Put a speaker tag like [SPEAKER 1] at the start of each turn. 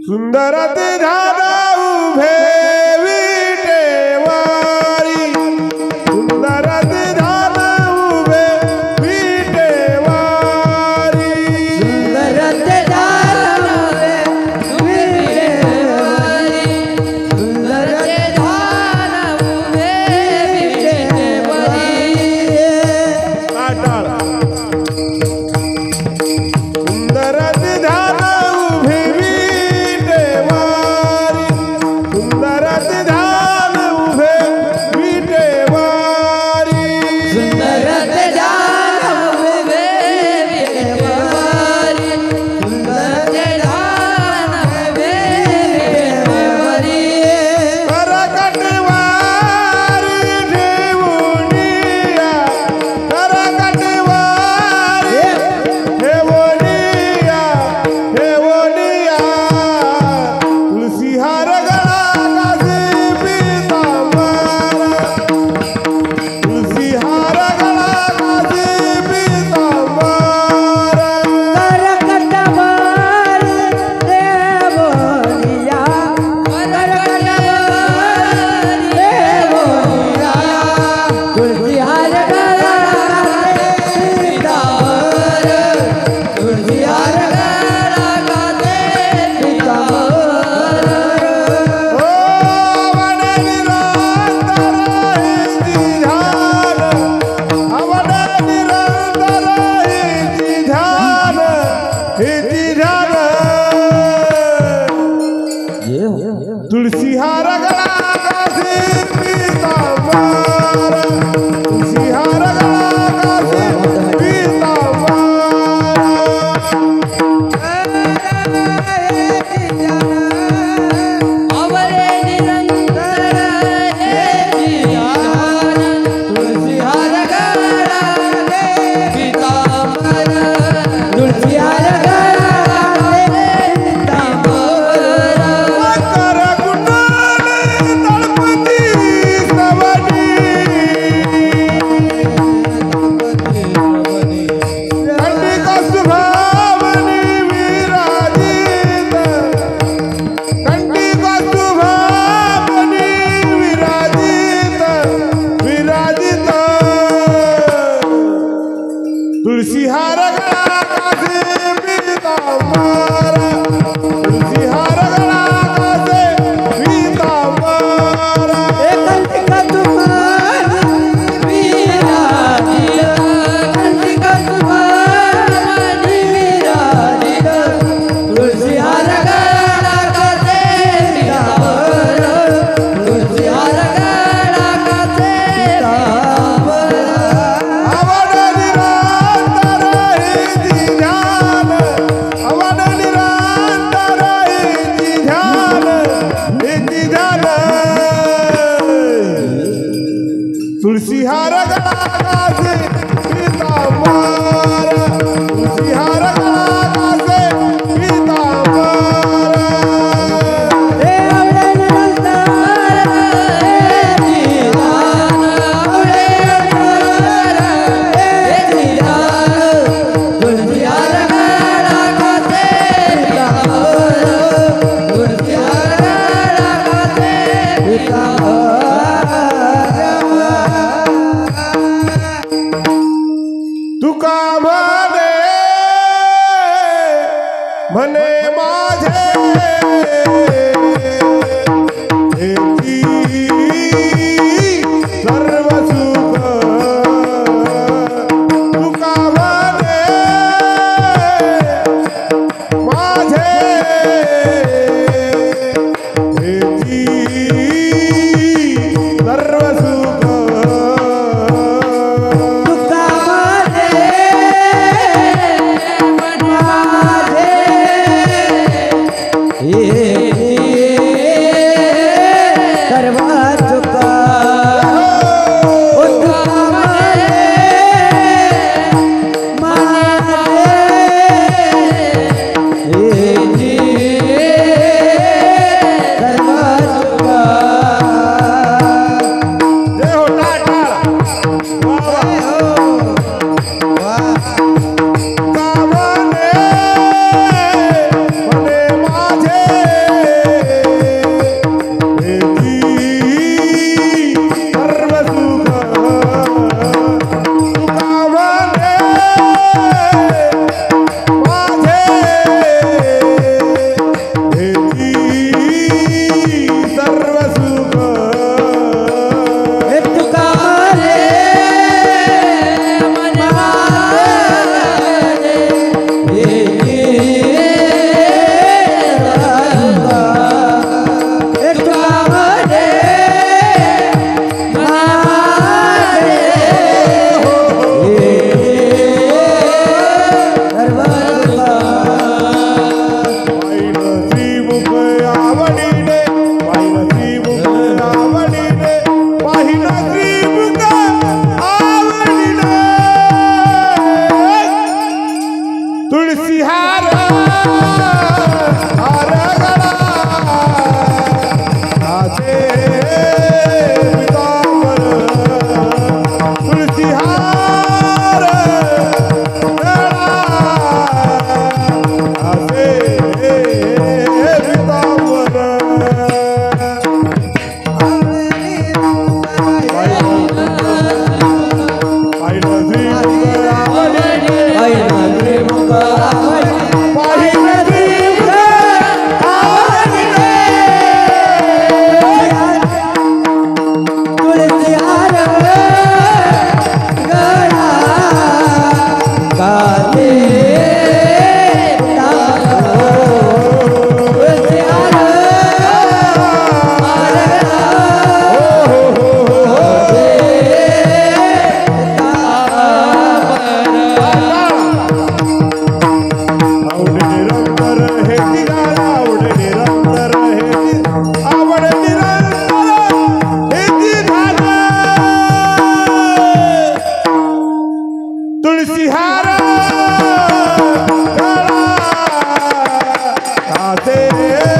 [SPEAKER 1] सुंदरत ध्यान उभे विटेवारी सुंदरत ध्यान उभे विटेवारी
[SPEAKER 2] सुंदरत ध्यान उभे विटेवारी सुंदरत ध्यान उभे विटेवारी
[SPEAKER 1] आटाळ सुंदरत ध्यान उभे विटेवारी सुंदरत ध्यान उभे विटेवारी
[SPEAKER 2] सुंदरत ध्यान उभे विटेवारी सुंदरत ध्यान उभे विटेवारी
[SPEAKER 1] करकटवारी ठेवुनिया करकटवारी ठेवुनिया ठेवुनिया तुलसी हार गळा कासे पीतांबर तुलसी हार गळा कासे पीतांबर
[SPEAKER 2] करकटवार देवोनिया करकटवार देवोनिया तुलसी हार गळा पीतांबर तुलसी हार गळा पीतांबर
[SPEAKER 1] ओ वड निरंतर हिची ध्यान वड निरंतर हिची ध्यान तुलसी हार गळा कासे पीतांबर तुलसी हार गळा कासे
[SPEAKER 2] अवरे निरंतर हेची ध्यान तुलसी हार गळा पीतांबर तुलसी हार गळा पीतांबर
[SPEAKER 1] कर कुंडली तळपती सवनी कंडी कौस्तुभावनी विराजित कंडी कौस्तुभावनी विराजित विराजित तुलसी हार गळा कासे पीतांबर तुलसी हार गळा कासे पीतांबर
[SPEAKER 2] एकांतिका तुम्हारी विराजित एकांतिका तुम्हारी विराजित तुलसी हार गळा कासे पीतांबर तुलसी हार गळा कासे पीतांबर
[SPEAKER 1] आवड निरंतर हिची ध्यान आवड निरंतर हिची ध्यान तुलसी हार गळा कासे पीतांबर तुलसी हार गळा कासे पीतांबर
[SPEAKER 2] हे आवडे निरंतर हेची ध्यान आवडे निरंतर हेची ध्यान तुलसी हार गळा कासे पीतांबर तुलसी हार गळा कासे पीतांबर
[SPEAKER 1] तुका म्हणे माझे हेची सर्व सुख तुका म्हणे माझे हेची सर्व सुख
[SPEAKER 2] तुका सर्व चुका
[SPEAKER 1] जय हो टाटा कामने म्हणे माझे ते